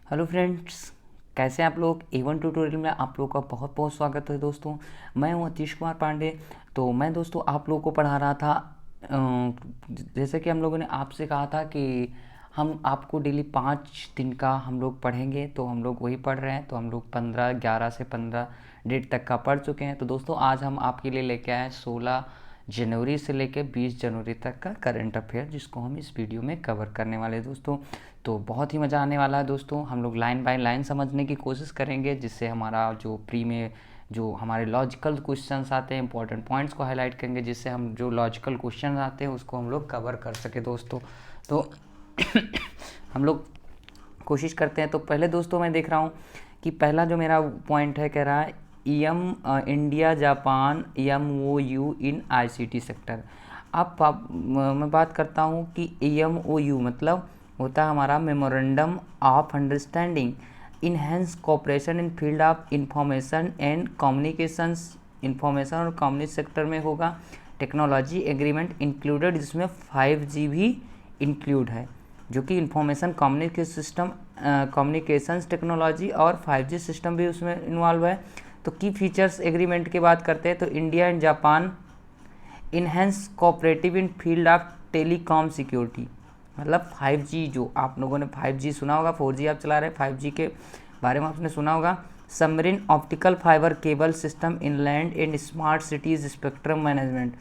Hello friends, कैसे हैं आप लोग। A1 ट्यूटोरियल में आप लोगों का बहुत बहुत स्वागत है दोस्तों। मैं हूं अतीश कुमार पांडे। तो मैं दोस्तों आप लोगों को पढ़ा रहा था। जैसे कि हम लोगों ने आपसे कहा था कि हम आपको डेली 5 दिन का हम लोग पढ़ेंगे, तो हम लोग वही पढ़ रहे हैं। तो हम लोग 11 से 15 डेट तक का पढ़ चुके हैं। तो दोस्तों आज हम आपके लिए लेके आए 16 जनवरी से लेकर 20 जनवरी तक का करंट अफेयर, जिसको हम इस वीडियो में कवर करने वाले हैं दोस्तों। तो बहुत ही मज़ा आने वाला है दोस्तों। हम लोग लाइन बाय लाइन समझने की कोशिश करेंगे, जिससे हमारा जो प्री में जो हमारे लॉजिकल क्वेश्चंस आते हैं, इंपॉर्टेंट पॉइंट्स को हाईलाइट करेंगे, जिससे हम जो लॉजिकल क्वेश्चन आते हैं उसको हम लोग कवर कर सके दोस्तों। तो हम लोग कोशिश करते हैं। तो पहले दोस्तों मैं देख रहा हूँ कि पहला जो मेरा पॉइंट है, कह रहा है इंडिया जापान MOU इन ICT सेक्टर। अब मैं बात करता हूँ कि MOU मतलब होता है हमारा memorandum of understanding enhance cooperation in field of information and communications. Information और कम्युनिकेशन सेक्टर में होगा। टेक्नोलॉजी एग्रीमेंट इंक्लूडेड, जिसमें 5G भी इंक्लूड है, जो कि information communication system, communications technology और 5G सिस्टम भी उसमें इन्वॉल्व है। तो की फीचर्स एग्रीमेंट की बात करते हैं तो India and Japan enhance cooperative in field of telecom security. मतलब 5G, जो आप लोगों ने 5G सुना होगा, 4G आप चला रहे हैं, 5G के बारे में आपने सुना होगा। Submarine optical fibre cable system inland and smart cities spectrum management.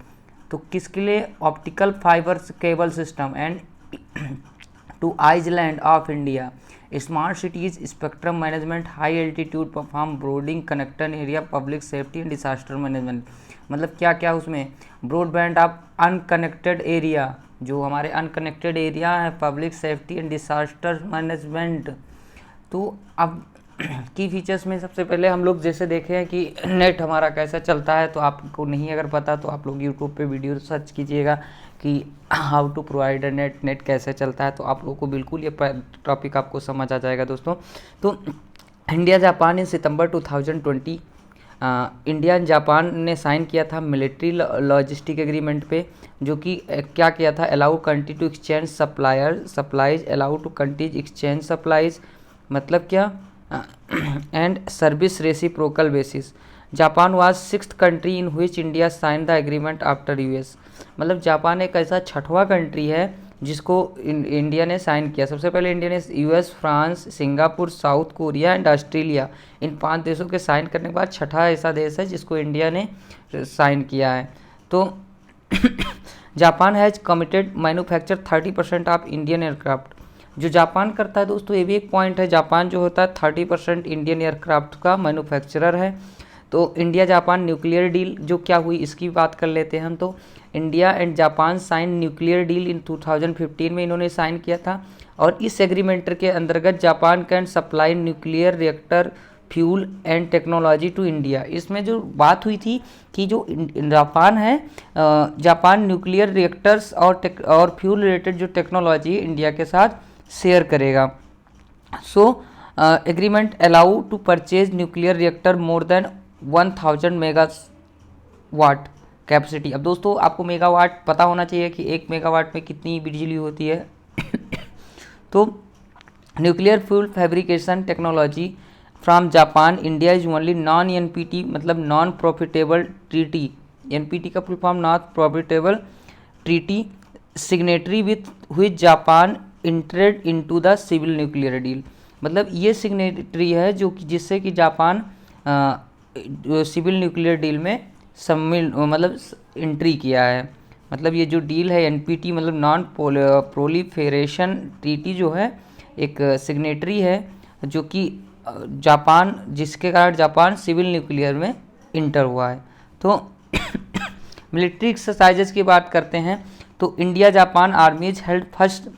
तो किसके लिए? Optical fibre cable system and to island of India, smart cities spectrum management, high altitude perform broading connection area, public safety and disaster management. मतलब क्या क्या उसमें? Broadband of unconnected area, जो हमारे unconnected area है, public safety and disaster management. तो अब की फीचर्स में सबसे पहले हम लोग जैसे देखे हैं कि नेट हमारा कैसा चलता है। तो आपको नहीं अगर पता तो आप लोग यूट्यूब पे वीडियो सर्च कीजिएगा कि how to provide a net कैसे चलता है। तो आप लोगों को बिल्कुल ये टॉपिक आपको समझ आ जाएगा दोस्तों। तो India Japan in September 2020 India and Japan ने साइन किया था मिलिट्री लॉजिस्टिक एग्रीमेंट पे, जो कि क्या किया था? Allow country to exchange supplies, allow to countries exchange supplies, मतलब क्या? And service reciprocal basis. Japan was 6th country in which India sign the agreement after US। मतलब जापान एक ऐसा 6वां कंट्री है जिसको इंडिया ने साइन किया। सबसे पहले इंडिया ने US, France, Singapore, South Korea and Australia, इन 5 देशों के साइन करने के बाद 6ठा ऐसा देश है जिसको इंडिया ने साइन किया है। तो Japan has committed manufacture 30% of Indian aircraft. जो जापान करता है दोस्तों, ये भी एक पॉइंट है। जापान जो होता है 30% इंडियन एयरक्राफ्ट का मैन्युफैक्चरर है। तो इंडिया जापान न्यूक्लियर डील जो क्या हुई, इसकी बात कर लेते हैं हम। तो India and Japan sign nuclear deal in 2015 में इन्होंने साइन किया था। और इस एग्रीमेंट के अंतर्गत Japan can supply nuclear reactor fuel and technology to India. इसमें जो बात हुई थी कि जो जापान है, जापान न्यूक्लियर रिएक्टर्स और फ्यूल रिलेटेड जो टेक्नोलॉजी इंडिया के साथ शेयर करेगा। So agreement allow to purchase nuclear reactor more than 1000 megawatt capacity. अब दोस्तों आपको मेगावाट पता होना चाहिए कि 1 मेगावाट में कितनी बिजली होती है। तो nuclear fuel fabrication technology from Japan India is only non NPT, मतलब नॉन प्रॉफिटेबल ट्रीटी। NPT का full form not profitable treaty signatory with Japan entered into the civil nuclear deal. मतलब ये सिग्नेटरी है जो कि जिससे कि जापान सिविल न्यूक्लियर डील में मतलब एंट्री किया है। मतलब ये जो डील है NPT मतलब नॉन प्रोलिफेरेशन ट्रीटी जो है, एक सिग्नेटरी है जो कि जापान, जिसके कारण जापान सिविल न्यूक्लियर में इंटर हुआ है। तो मिलिट्री एक्सरसाइजेज की बात करते हैं तो इंडिया जापान आर्मीज हेल्ड फर्स्ट,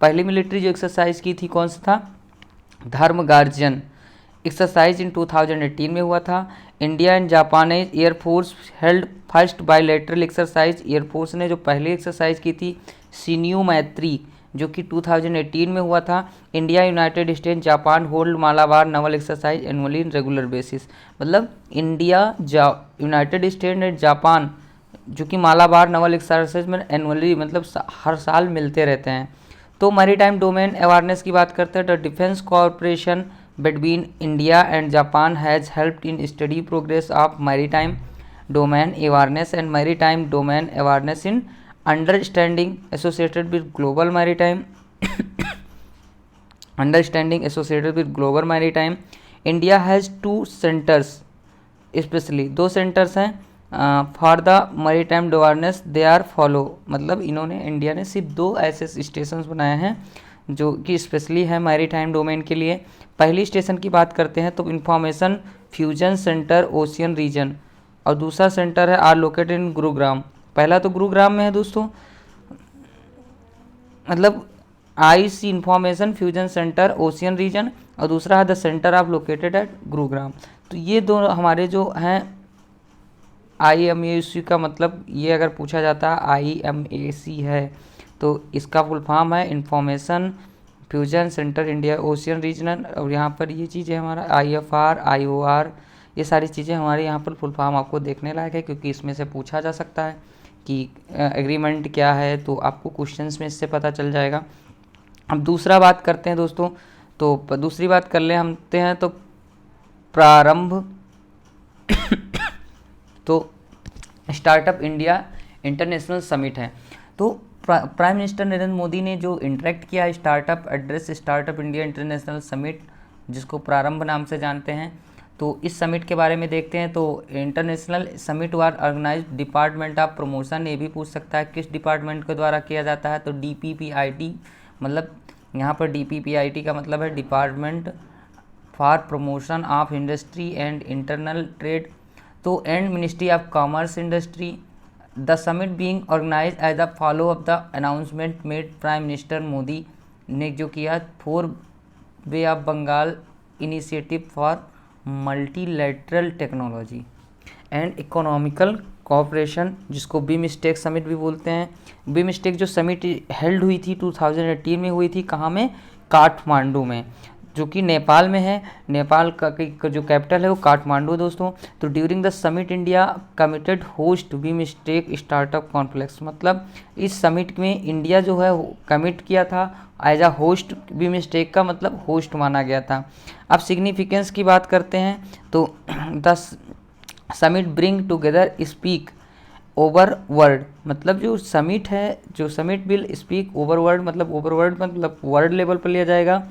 पहली मिलिट्री जो एक्सरसाइज की थी कौन सा था? धर्म गार्जियन एक्सरसाइज इन 2018 में हुआ था। India and Japan air force held first bilateral exercise. Air force ने जो पहली एक्सरसाइज की थी सिन्यू मैत्री, जो कि 2018 में हुआ था। India, United States, Japan hold Malabar naval exercise annually in regular basis. मतलब India, United States and Japan जो कि मालाबार नवल एक्सरसाइज में एनुअली मतलब हर साल मिलते रहते हैं। तो मैरीटाइम डोमेन अवेयरनेस की बात करते हैं तो defence corporation between India and Japan has helped in study progress of maritime domain awareness and maritime domain awareness in understanding associated with global maritime understanding associated with global maritime. India has 2 centers, specially 2 centres हैं for the maritime awareness. They are follow, मतलब इन्होंने India ने सिर्फ 2 ऐसे stations बनाए हैं जो कि स्पेशली है मैरीटाइम डोमेन के लिए. पहली स्टेशन की बात करते हैं तो information fusion centre ocean region, और दूसरा सेंटर है आर लोकेटेड इन गुरुग्राम. पहला तो गुरुग्राम में है दोस्तों, मतलब IC information fusion centre ocean region, और दूसरा है the centre of located at Gurugram. तो ये दोनों हमारे जो हैं IMAC का मतलब ये अगर पूछा जाता है IMAC है तो इसका फुल फॉर्म है information fusion centre India ocean regional. और यहाँ पर ये चीज़ें हमारा IFR IOR ये सारी चीज़ें हमारे यहाँ पर फुल फॉर्म आपको देखने लायक है, क्योंकि इसमें से पूछा जा सकता है कि एग्रीमेंट क्या है, तो आपको क्वेश्चंस में इससे पता चल जाएगा. अब दूसरा बात करते हैं दोस्तों, तो दूसरी बात कर ले हमते हैं तो प्रारंभ तो स्टार्टअप इंडिया इंटरनेशनल समिट है. तो प्राइम मिनिस्टर नरेंद्र मोदी ने जो इंटरेक्ट किया startup address startup India international summit, जिसको प्रारंभ नाम से जानते हैं. तो इस समिट के बारे में देखते हैं. तो international summit was organise department of promotion, ये भी पूछ सकता है किस डिपार्टमेंट के द्वारा किया जाता है, तो DPPIT, मतलब यहाँ पर DPPIT का मतलब है department for promotion of industry and internal trade, तो and ministry of commerce industry. The summit being organise as a follow up the announcement made prime minister Modi ने जो किया 4 bay of Bengal initiative for multilateral technology and economical cooperation, जिसको BIMSTEC summit भी बोलते हैं. BIMSTEC जो summit held हुई थी 2018 में हुई थी, कहाँ में, काठमांडू में, जो कि नेपाल में है. नेपाल का जो कैपिटल है वो काठमांडू दोस्तों. तो during the summit India committed host BIMSTEC startup complex, मतलब इस समिट में इंडिया जो है कमिट किया था एज अ होस्ट. बीमस्टेक का मतलब होस्ट माना गया था. अब सिग्निफिकेंस की बात करते हैं तो the summit bring together speak over world, मतलब जो समिट है, जो summit will speak over world, मतलब ओवर वर्ल्ड मतलब वर्ल्ड लेवल पर लिया जाएगा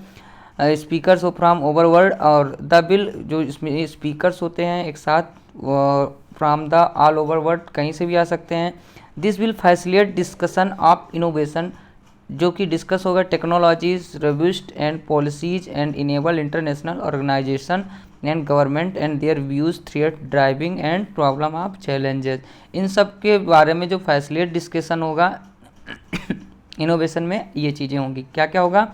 स्पीकर्स फ्रॉम ओवर वर्ल्ड. और द बिल जो इसमें स्पीकर्स होते हैं एक साथ from the all over world, कहीं से भी आ सकते हैं. This will facilitate discussion of innovation, जो कि डिस्कस होगा technologies robust and policies and enable international organisation and government and their views threat driving and problem of challenges. इन सब के बारे में जो फैसिलिटेट डिस्कशन होगा इनोवेशन में, ये चीज़ें होंगी. क्या क्या होगा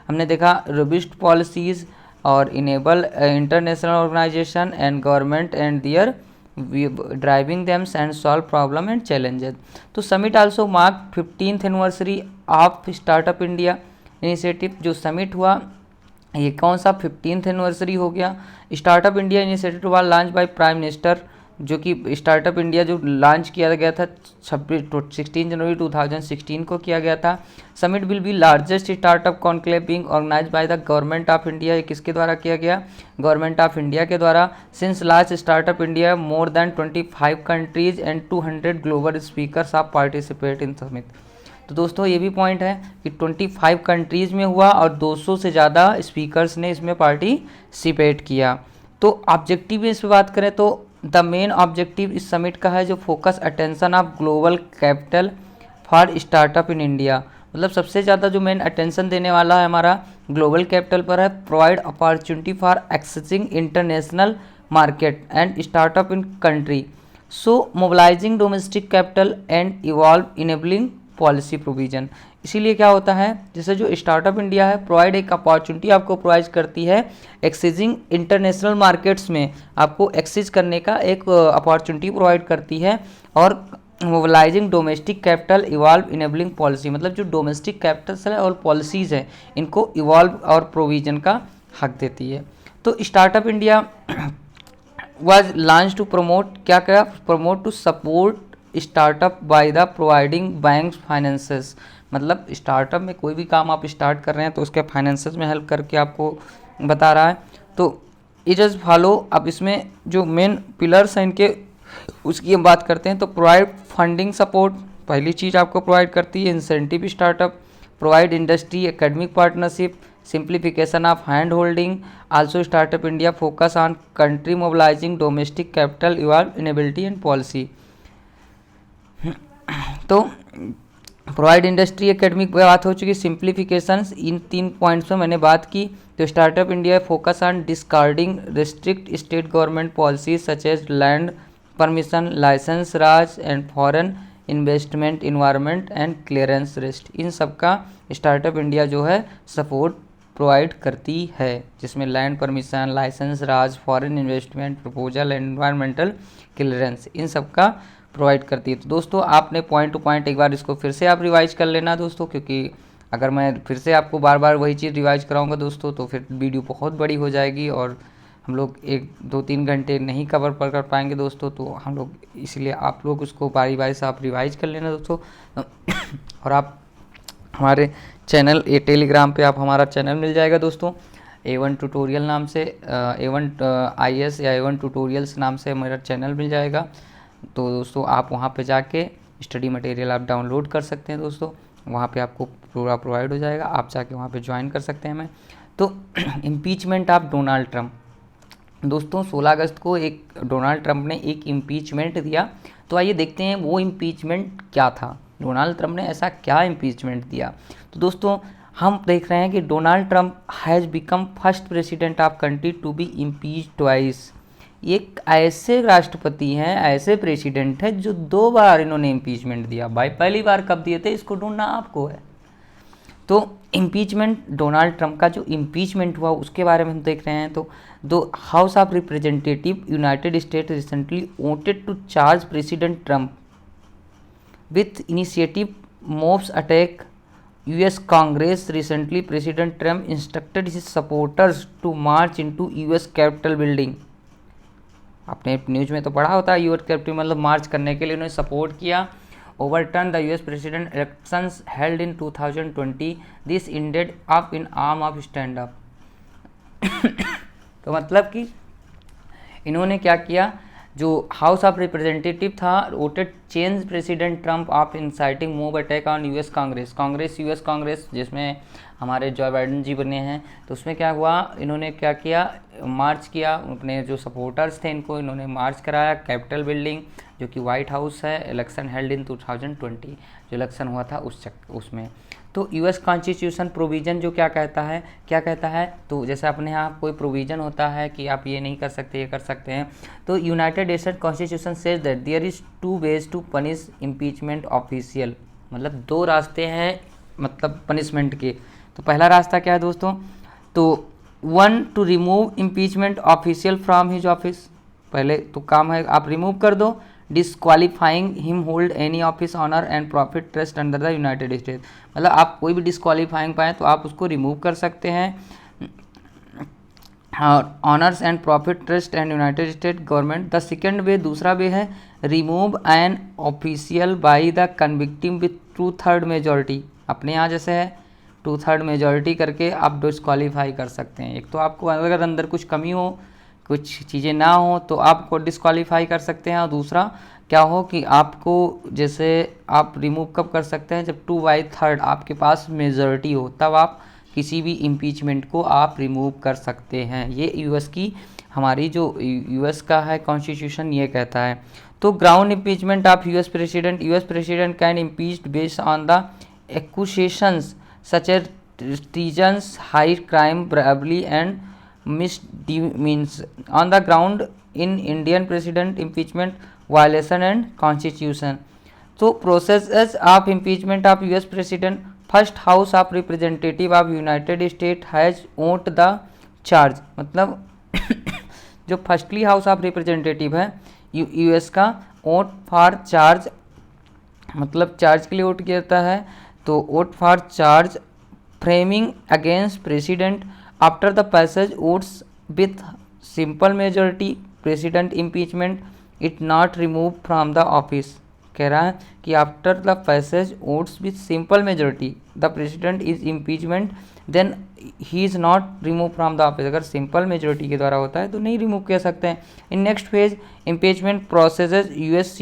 हमने देखा, रोबस्ट पॉलिसीज़ और enable international organisation and government and their driving thems and solve problem and challenges. तो summit also mark 15th anniversary of startup India initiative. जो समिट हुआ ये कौन सा 15th एनिवर्सरी हो गया. Startup India initiative was launch by prime minister, जो कि स्टार्टअप इंडिया जो लॉन्च किया गया था 16 जनवरी 2016 को किया गया था. Summit will be largest startup conclave being organised by the government of India. ये किसके द्वारा किया गया, गवर्नमेंट ऑफ इंडिया के द्वारा. Since last startup India more than 25 countries and 200 global speakers of participate in summit. तो दोस्तों ये भी पॉइंट है कि 25 कंट्रीज़ में हुआ और 200 से ज़्यादा स्पीकर्स ने इसमें पार्टिसिपेट किया. तो ऑब्जेक्टिव इस पर बात करें तो द मेन ऑब्जेक्टिव इस समिट का है जो focus attention of global capital for startup in India, मतलब सबसे ज़्यादा जो मेन अटेंशन देने वाला है हमारा ग्लोबल कैपिटल पर है. Provide opportunity for accessing international market and startup in country, so mobilising domestic capital and evolve enabling policy provision. इसीलिए क्या होता है, जैसे जो स्टार्टअप इंडिया है प्रोवाइड एक अपॉर्चुनिटी आपको प्रोवाइड करती है एक्सेसिंग इंटरनेशनल मार्केट्स में, आपको एक्सेस करने का एक अपॉर्चुनिटी प्रोवाइड करती है. और mobilising domestic capital evolve enabling policy, मतलब जो डोमेस्टिक कैपिटल्स है और पॉलिसीज़ हैं इनको इवॉल्व और प्रोविजन का हक देती है. तो startup India was launch to promote, क्या क्या, promote to support startup by the providing banks finances, मतलब स्टार्टअप में कोई भी काम आप स्टार्ट कर रहे हैं तो उसके फाइनेंसेस में हेल्प करके आपको बता रहा है। तो इट इज़ फॉलो। अब इसमें जो मेन पिलर्स हैं इनके, उसकी हम बात करते हैं। तो प्रोवाइड फंडिंग सपोर्ट, पहली चीज़ आपको प्रोवाइड करती है incentive startup, provide industry academic partnership, simplification of hand holding, also startup India focus on country mobilising domestic capital evolve inability and policy. तो प्रोवाइड इंडस्ट्री एकेडमिक बात हो चुकी, सिंप्लीफिकेशन इन 3 points में मैंने बात की। तो startup India focus on discarding restrict state government policies such as land permission, licence raj and foreign investment, environment and clearance wrist, इन सब का स्टार्टअप इंडिया जो है सपोर्ट प्रोवाइड करती है, जिसमें land permission, licence raj, foreign investment proposal and environmental clearance, इन सब का प्रोवाइड करती है। तो दोस्तों आपने पॉइंट टू पॉइंट एक बार इसको फिर से आप रिवाइज कर लेना दोस्तों, क्योंकि अगर मैं फिर से आपको बार बार वही चीज़ रिवाइज कराऊंगा दोस्तों तो फिर वीडियो बहुत बड़ी हो जाएगी और हम लोग 1-2-3 घंटे नहीं कवर कर पाएंगे दोस्तों। तो हम लोग इसलिए आप लोग उसको बारी बारी से आप रिवाइज कर लेना दोस्तों। और आप हमारे चैनल टेलीग्राम पे आप हमारा चैनल मिल जाएगा दोस्तों, A1 ट्यूटोरियल नाम से, A1 IS या A1 ट्यूटोरियल्स नाम से मेरा चैनल मिल जाएगा। तो दोस्तों आप वहाँ पे जाके स्टडी मटेरियल आप डाउनलोड कर सकते हैं दोस्तों, वहाँ पे आपको पूरा प्रोवाइड हो जाएगा, आप जाके वहाँ पे ज्वाइन कर सकते हैं। मैं तो इम्पीचमेंट ऑफ डोनाल्ड ट्रम्प दोस्तों, 16 अगस्त को एक डोनाल्ड ट्रंप ने एक इम्पीचमेंट दिया। तो आइए देखते हैं वो इम्पीचमेंट क्या था, डोनाल्ड ट्रंप ने ऐसा क्या इम्पीचमेंट दिया। तो दोस्तों हम देख रहे हैं कि Donald Trump has become first president of country to be impeach twice. एक ऐसे राष्ट्रपति हैं, ऐसे प्रेसिडेंट हैं जो 2 बार इन्होंने इम्पीचमेंट दिया। भाई पहली बार कब दिए थे इसको ढूंढना आपको है। तो इम्पीचमेंट, डोनाल्ड ट्रंप का जो इम्पीचमेंट हुआ उसके बारे में हम देख रहे हैं। तो the house of representative United State recently wanted to charge president Trump with initiative mobs attack US Congress. Recently president Trump instructed his supporters to march into US capitol building. आपने न्यूज में तो पढ़ा होता है, US capital मतलब मार्च करने के लिए उन्होंने सपोर्ट किया। overturn the US president elections held in 2020. This ended up in arm of stand up. तो मतलब कि इन्होंने क्या किया, जो हाउस ऑफ रिप्रेजेंटेटिव था voted change president Trump of inciting move attack on US Congress, US Congress जिसमें हमारे जॉय बाइडेन जी बने हैं। तो उसमें क्या हुआ, इन्होंने क्या किया, मार्च किया, अपने जो सपोर्टर्स थे इनको इन्होंने मार्च कराया कैपिटल बिल्डिंग जो कि वाइट हाउस है। इलेक्शन हेल्ड इन 2020, जो इलेक्शन हुआ था उसमें। तो US कॉन्स्टिट्यूशन प्रोविज़न जो क्या कहता है, तो जैसे अपने यहाँ कोई प्रोविज़न होता है कि आप ये नहीं कर सकते, ये कर सकते हैं। तो United State constitution says that there is 2 ways to punish impeachment official, मतलब 2 रास्ते हैं मतलब पनिशमेंट के। तो पहला रास्ता क्या है दोस्तों, तो 1 to remove impeachment official from his office, पहले तो काम है आप रिमूव कर दो। Disqualifying him hold any office honour and profit trust under the United States, मतलब आप कोई भी डिस्क्वालीफाइंग पाएँ तो आप उसको रिमूव कर सकते हैं। Honours and profit trust and United state government. The second way, दूसरा वे है remove an official by the convicting with 2/3 majority, अपने यहाँ जैसे है 2/3 मेजॉरिटी करके आप डिस्क्वालीफाई कर सकते हैं। एक तो आपको अगर अंदर कुछ कमी हो, कुछ चीज़ें ना हो तो आपको डिस्क्वालीफाई कर सकते हैं, और दूसरा क्या हो कि आपको जैसे आप रिमूव कब कर सकते हैं, जब 2/3 आपके पास मेजॉरिटी हो तब आप किसी भी इम्पीचमेंट को आप रिमूव कर सकते हैं। ये US की हमारी जो US का है कॉन्स्टिट्यूशन ये कहता है। तो ground impeachment of US president can impeached based on the accusations such as treasons, high crime, bravery and misdemeanors on the ground in Indian president impeachment violation and constitution. So processes of impeachment of US president, first house of representative of United States has voted the charge, मतलब जो firstly house of representative है US का vote for charge, मतलब charge के लिए vote किया जाता है। तो vote for charge framing against president after the passage votes with simple majority president impeachment it not remove from the office कह रहा है कि after the passage votes with simple majority the president is impeachment then he is not remove from the office. अगर simple majority के द्वारा होता है तो नहीं रिमूव कर सकते हैं। In next phase impeachment processes US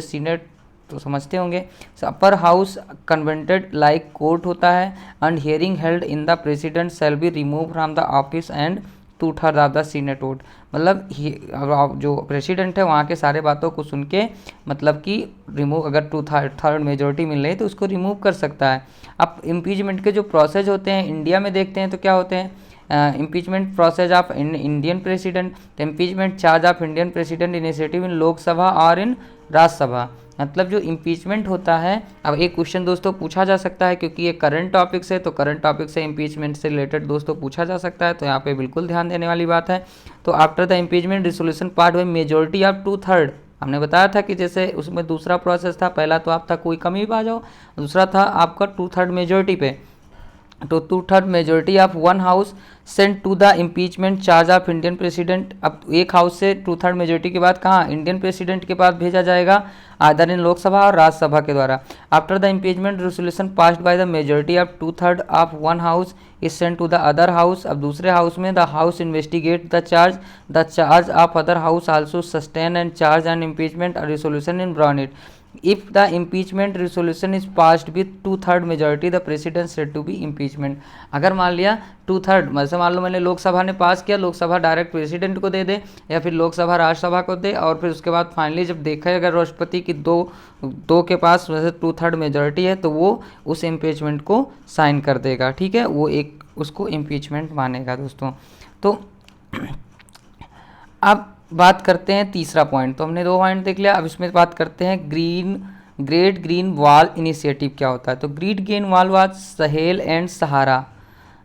senate तो समझते होंगे, अपर हाउस कन्वेंटेड लाइक कोर्ट होता है and hearing held in the president shall be remove from the office and 2/3 of the senate vote. मतलब जो प्रेसिडेंट है वहाँ के सारे बातों को सुन के मतलब कि रिमूव, अगर 2/3 मेजोरिटी मिल रही है तो उसको रिमूव कर सकता है। अब इम्पीचमेंट के जो प्रोसेस होते हैं इंडिया में देखते हैं तो क्या होते हैं। Impeachment process of Indian president, impeachment charge of Indian president initiative in Lok Sabha और इन राज्यसभा। मतलब जो इम्पीचमेंट होता है, अब एक क्वेश्चन दोस्तों पूछा जा सकता है क्योंकि ये करंट टॉपिक से, तो करंट टॉपिक से इम्पीचमेंट से रिलेटेड दोस्तों पूछा जा सकता है, तो यहाँ पे बिल्कुल ध्यान देने वाली बात है। तो after the impeachment resolution part by majority of 2/3, हमने बताया था कि जैसे उसमें दूसरा प्रोसेस था, पहला तो आपका कोई कमी आ जाओ, दूसरा था आपका 2/3 मेजोरिटी पे, तो 2/3 majority of one house sent to the impeachment charge of Indian president. अब एक हाउस से 2/3 मेजोरिटी के बाद कहाँ इंडियन प्रेसिडेंट के पास भेजा जाएगा, आदर इन लोकसभा और राज्यसभा के द्वारा। After the impeachment resolution passed by the majority of 2/3 of one house is sent to the other house. अब दूसरे हाउस में the house investigate the charge of other house also sustain and charge and impeachment resolution in brown it. If the impeachment resolution is passed with 2/3 majority, the president said to be impeachment। अगर मान लिया 2/3, मतलब मान लो मैंने लोकसभा ने पास किया, Lok Sabha direct president को दे दे या फिर लोकसभा राज्यसभा को दे, और फिर उसके बाद फाइनली जब देखा है अगर राष्ट्रपति की दो के पास वैसे 2/3 मेजोरिटी है तो वो उस इम्पीचमेंट को साइन कर देगा। ठीक है, वो एक उसको इम्पीचमेंट मानेगा दोस्तों। तो अब बात करते हैं तीसरा पॉइंट, तो हमने 2 पॉइंट देख लिया, अब इसमें बात करते हैं ग्रेट ग्रीन वॉल इनिशिएटिव क्या होता है। तो great green wall was Sahel and Sahara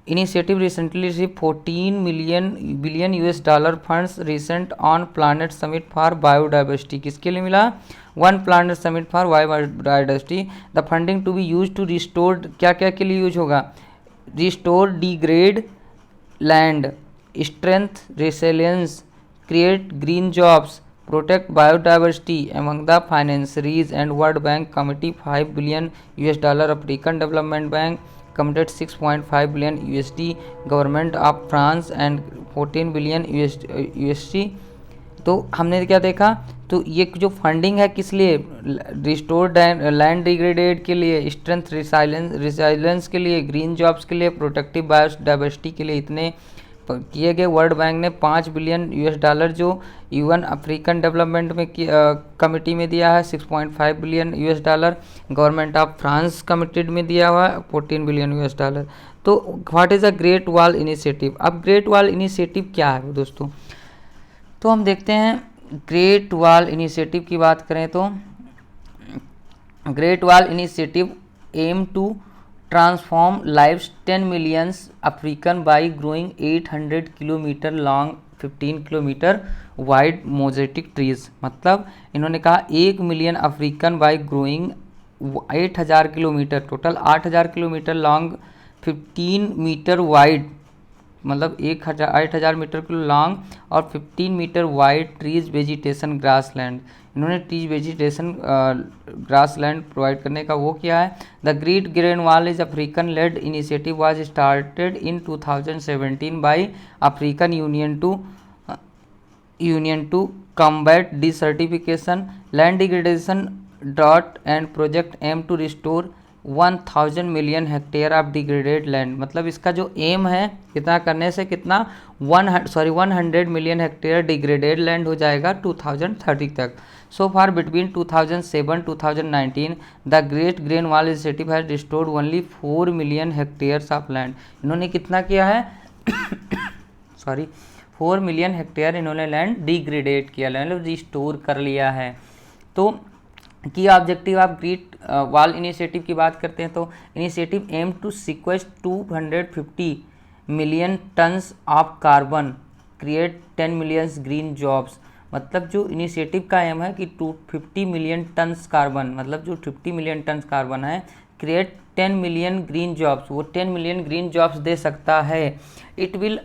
initiative recently receive 14 billion US$ funds recent on planet summit for biodiversity. किसके लिए मिला? One planet summit for biodiversity. The funding to be use to restore, क्या क्या के लिए use होगा? Restore degrade land, strength resilience, create green jobs, protect biodiversity among the financiaries, and World Bank committee $5 billion US$, African Development Bank committed $6.5 billion USD, government of France and 14 billion USD। तो हमने क्या देखा, तो ये जो funding है किस लिए? रिस्टोर लैंड डिग्रेडेड के लिए, स्ट्रेंथ रिसाइलेंस के लिए, ग्रीन जॉब्स के लिए, प्रोटेक्टिव बायोडाइवर्सिटी के लिए इतने किए गए। वर्ल्ड बैंक ने $5 बिलियन US जो UN अफ्रीकन डेवलपमेंट में कमिटी में दिया है 6.5 billion US$, government of France committed में दिया हुआ है 14 बिलियन US$। तो what is a great wall initiative? अब ग्रेट वॉल इनिशिएटिव क्या है दोस्तों? तो हम देखते हैं ग्रेट वॉल इनिशिएटिव की बात करें तो Great wall initiative aim to transform lives 10 million African by growing 800 kilometre long 15 kilometre wide mosaic trees. मतलब इन्होंने कहा 1 million African by growing 8000 kilometre, total 8000 kilometre long 15 metre wide, मतलब 8,000 मीटर की long और 15 metre wide trees vegetation grassland. इन्होंने trees vegetation grassland provide करने का वो किया है। The great green Wall is African lead initiative was started in 2017 by African Union to combat desertification land degradation dot and project aim to restore 1000 million hectare of degraded land. मतलब इसका जो M है कितना करने से कितना 100 million hectare degraded land हो जाएगा 2030 तक। So far between 2007-2019 the great green wall initiative has restored only 4 million hectares of land. इन्होंने कितना किया है 4 मिलियन हेक्टेयर इन्होंने लैंड डिग्रेडेड किया, मतलब रिस्टोर कर लिया है। तो की objective of great wall initiative की बात करते हैं तो initiative aim to sequester 250 million tons of carbon, create 10 million green jobs. मतलब जो इनिशिएटिव का एम है कि 250 मिलियन टन्स कार्बन, मतलब जो 50 मिलियन टन्स कार्बन है, क्रिएट 10 मिलियन ग्रीन जॉब्स, वो 10 मिलियन ग्रीन जॉब्स दे सकता है। It will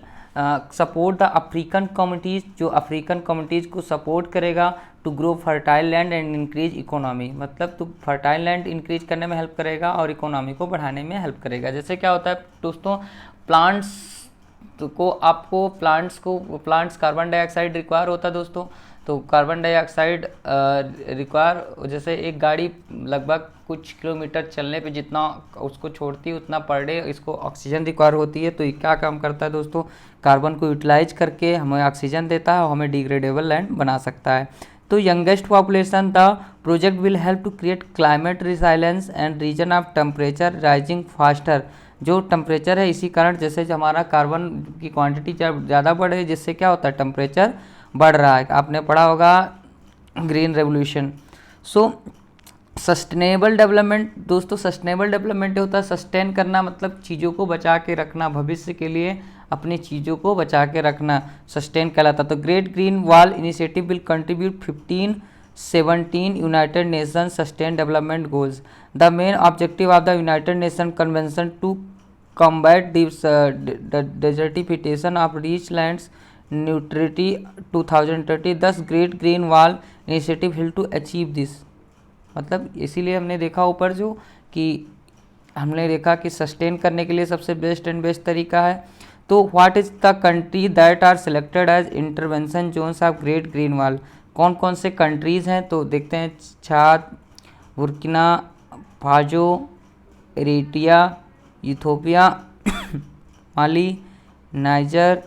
support the African communities, जो अफ्रीकन कम्युनिटीज़ को सपोर्ट करेगा to grow fertile land and increase economy, मतलब तो फर्टाइल लैंड इंक्रीज करने में हेल्प करेगा और इकोनॉमी को बढ़ाने में हेल्प करेगा। जैसे क्या होता है दोस्तों, प्लांट्स को आपको प्लांट्स कार्बन डाइऑक्साइड रिक्वायर होता है दोस्तों, तो कार्बन डाइऑक्साइड रिक्वायर, जैसे एक गाड़ी लगभग कुछ किलोमीटर चलने पे जितना उसको छोड़ती है उतना पर डे इसको ऑक्सीजन रिक्वायर होती है। तो ये क्या काम करता है दोस्तों, कार्बन को यूटिलाइज करके हमें ऑक्सीजन देता है और हमें डिग्रेडेबल लैंड बना सकता है। तो youngest population, the project will help to create climate resilience and region of temperature rising faster, जो टेम्परेचर है इसी कारण जैसे हमारा कार्बन की क्वांटिटी ज़्यादा बढ़े जिससे क्या होता है टेम्परेचर बढ़ रहा है। आपने पढ़ा होगा ग्रीन रेवोल्यूशन। सो सस्टेनेबल डेवलपमेंट दोस्तों, सस्टेनेबल डेवलपमेंट होता है सस्टेन करना, मतलब चीज़ों को बचा के रखना, भविष्य के लिए अपनी चीज़ों को बचा के रखना सस्टेन कहलाता। तो great green wall initiative will contribute 1517 United Nation sustain development goals. The main objective of the United Nation convention to combat desertification of reach lands neutrality 2030, thus great green wall initiative help to achieve this. मतलब इसीलिए हमने देखा ऊपर जो कि हमने देखा कि सस्टेन करने के लिए सबसे बेस्ट तरीका है। तो what is the country that are selected as intervention zones of great green wall, कौन कौन से कंट्रीज़ हैं, तो देखते हैं Chad, Burkina Faso, Eritrea, Ethiopia, Mali, Niger,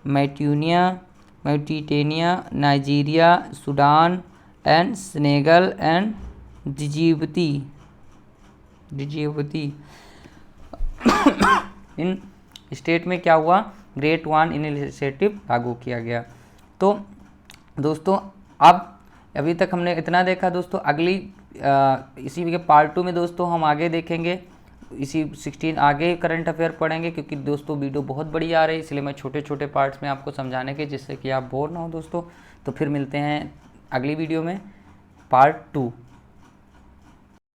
Mauritania, Nigeria, Sudan and Senegal and Djibouti. इन स्टेट में क्या हुआ, ग्रेट वन इनिशिएटिव लागू किया गया। तो दोस्तों अब अभी तक हमने इतना देखा दोस्तों, अगली इसी के पार्ट 2 में दोस्तों हम आगे देखेंगे, इसी 16 आगे करंट अफेयर पढ़ेंगे, क्योंकि दोस्तों वीडियो बहुत बड़ी आ रही है इसलिए मैं छोटे छोटे पार्ट्स में आपको समझाने के, जिससे कि आप बोर ना हो दोस्तों। तो फिर मिलते हैं अगली वीडियो में पार्ट 2।